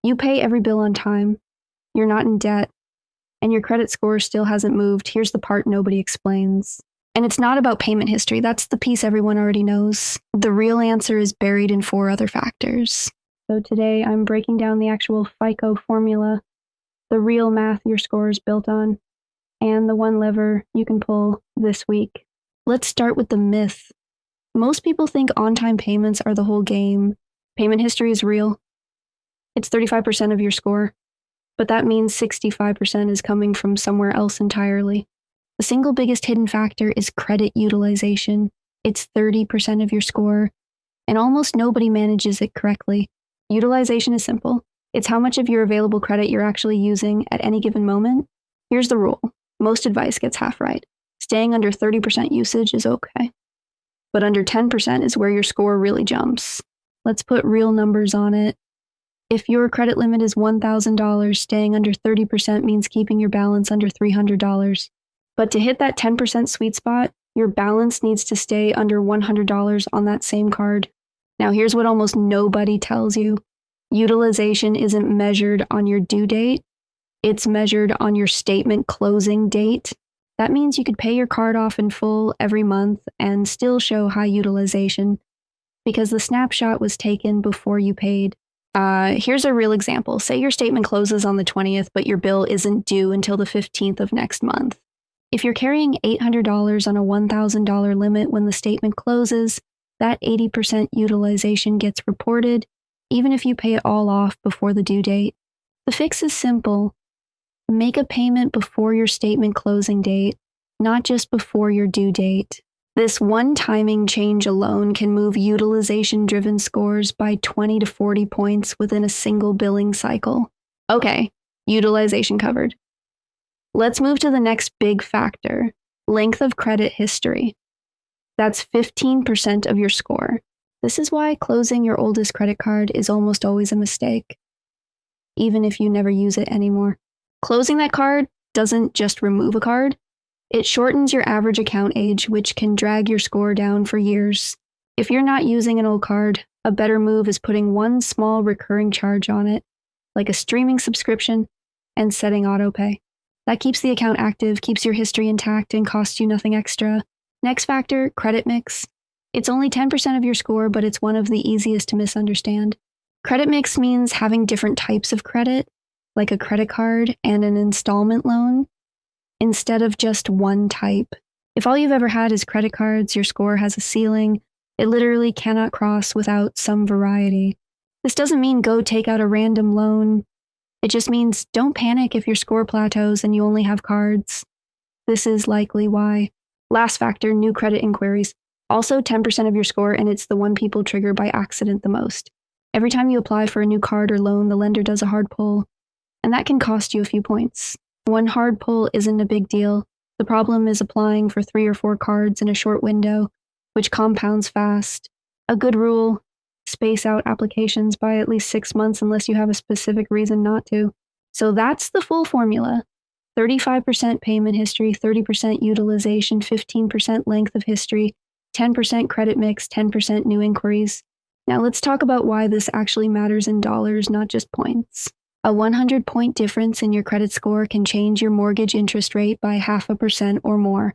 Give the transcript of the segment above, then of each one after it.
You pay every bill on time, you're not in debt, and your credit score still hasn't moved. Here's the part nobody explains. And it's not about payment history. That's the piece everyone already knows. The real answer is buried in 4 other factors. So today I'm breaking down the actual FICO formula, the real math your score is built on, and the one lever you can pull this week. Let's start with the myth. Most people think on-time payments are the whole game. Payment history is real. It's 35% of your score, but that means 65% is coming from somewhere else entirely. The single biggest hidden factor is credit utilization. It's 30% of your score, and almost nobody manages it correctly. Utilization is simple. It's how much of your available credit you're actually using at any given moment. Here's the rule. Most advice gets half right. Staying under 30% usage is okay. But under 10% is where your score really jumps. Let's put real numbers on it. If your credit limit is $1,000, staying under 30% means keeping your balance under $300. But to hit that 10% sweet spot, your balance needs to stay under $100 on that same card. Now here's what almost nobody tells you. Utilization isn't measured on your due date. It's measured on your statement closing date. That means you could pay your card off in full every month and still show high utilization because the snapshot was taken before you paid. Here's a real example. Say your statement closes on the 20th, but your bill isn't due until the 15th of next month. If you're carrying $800 on a $1,000 limit when the statement closes, that 80% utilization gets reported, even if you pay it all off before the due date. The fix is simple. Make a payment before your statement closing date, not just before your due date. This one timing change alone can move utilization-driven scores by 20 to 40 points within a single billing cycle. Okay, utilization covered. Let's move to the next big factor, length of credit history. That's 15% of your score. This is why closing your oldest credit card is almost always a mistake, even if you never use it anymore. Closing that card doesn't just remove a card, it shortens your average account age, which can drag your score down for years. If you're not using an old card, a better move is putting one small recurring charge on it, like a streaming subscription, and setting autopay. That keeps the account active, keeps your history intact, and costs you nothing extra. Next factor, credit mix. It's only 10% of your score, but it's one of the easiest to misunderstand. Credit mix means having different types of credit, like a credit card and an installment loan, instead of just one type. If all you've ever had is credit cards, your score has a ceiling. It literally cannot cross without some variety. This doesn't mean go take out a random loan. It just means don't panic if your score plateaus and you only have cards. This is likely why. Last factor, new credit inquiries. Also 10% of your score, and it's the one people trigger by accident the most. Every time you apply for a new card or loan, the lender does a hard pull, and that can cost you a few points. One hard pull isn't a big deal. The problem is applying for 3 or 4 cards in a short window, which compounds fast. A good rule, space out applications by at least 6 months unless you have a specific reason not to. So that's the full formula. 35% payment history, 30% utilization, 15% length of history, 10% credit mix, 10% new inquiries. Now let's talk about why this actually matters in dollars, not just points. A 100-point difference in your credit score can change your mortgage interest rate by 0.5% or more.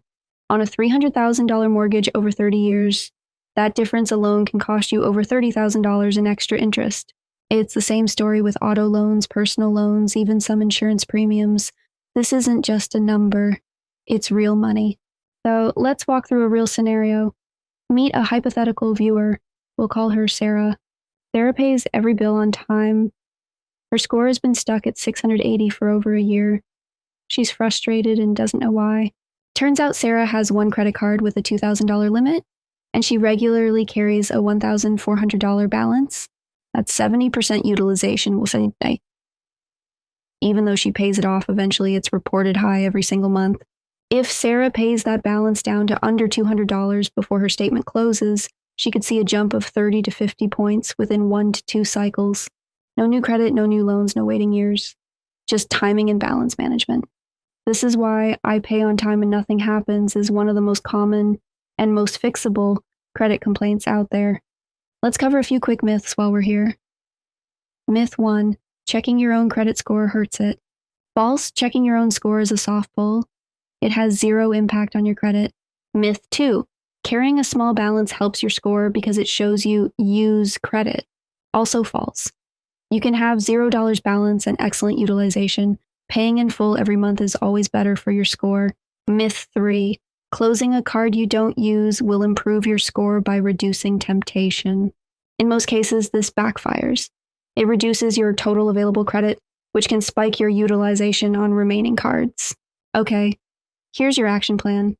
On a $300,000 mortgage over 30 years, that difference alone can cost you over $30,000 in extra interest. It's the same story with auto loans, personal loans, even some insurance premiums. This isn't just a number, it's real money. So let's walk through a real scenario. Meet a hypothetical viewer. We'll call her Sarah. Sarah pays every bill on time. Her score has been stuck at 680 for over a year. She's frustrated and doesn't know why. Turns out Sarah has one credit card with a $2,000 limit, and she regularly carries a $1,400 balance. That's 70% utilization, we'll say. Even though she pays it off, eventually it's reported high every single month. If Sarah pays that balance down to under $200 before her statement closes, she could see a jump of 30 to 50 points within 1 to 2 cycles. No new credit, no new loans, no waiting years. Just timing and balance management. This is why I pay on time and nothing happens is one of the most common and most fixable credit complaints out there. Let's cover a few quick myths while we're here. Myth 1. checking your own credit score hurts it. False, checking your own score is a soft pull. It has zero impact on your credit. Myth 2, carrying a small balance helps your score because it shows you use credit. Also false. You can have $0 balance and excellent utilization. Paying in full every month is always better for your score. Myth 3, closing a card you don't use will improve your score by reducing temptation. In most cases, this backfires. It reduces your total available credit, which can spike your utilization on remaining cards. Okay, here's your action plan.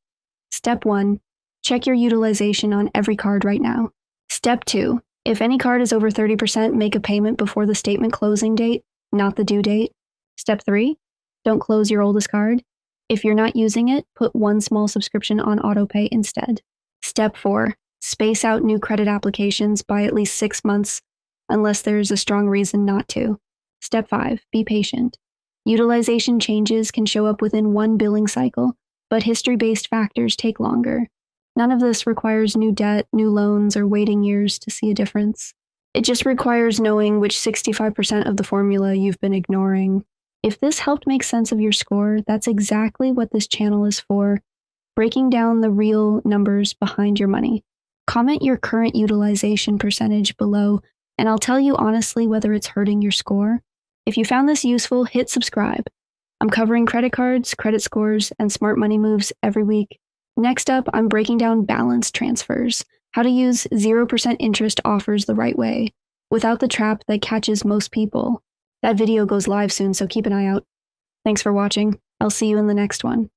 Step 1, check your utilization on every card right now. Step 2, if any card is over 30%, make a payment before the statement closing date, not the due date. Step 3, don't close your oldest card. If you're not using it, put one small subscription on autopay instead. Step 4, space out new credit applications by at least 6 months unless there's a strong reason not to. Step 5, be patient. Utilization changes can show up within one billing cycle, but history-based factors take longer. None of this requires new debt, new loans, or waiting years to see a difference. It just requires knowing which 65% of the formula you've been ignoring. If this helped make sense of your score, that's exactly what this channel is for, breaking down the real numbers behind your money. Comment your current utilization percentage below, and I'll tell you honestly whether it's hurting your score. If you found this useful, hit subscribe. I'm covering credit cards, credit scores, and smart money moves every week. Next up, I'm breaking down balance transfers, how to use 0% interest offers the right way, without the trap that catches most people. That video goes live soon, so keep an eye out. Thanks for watching. I'll see you in the next one.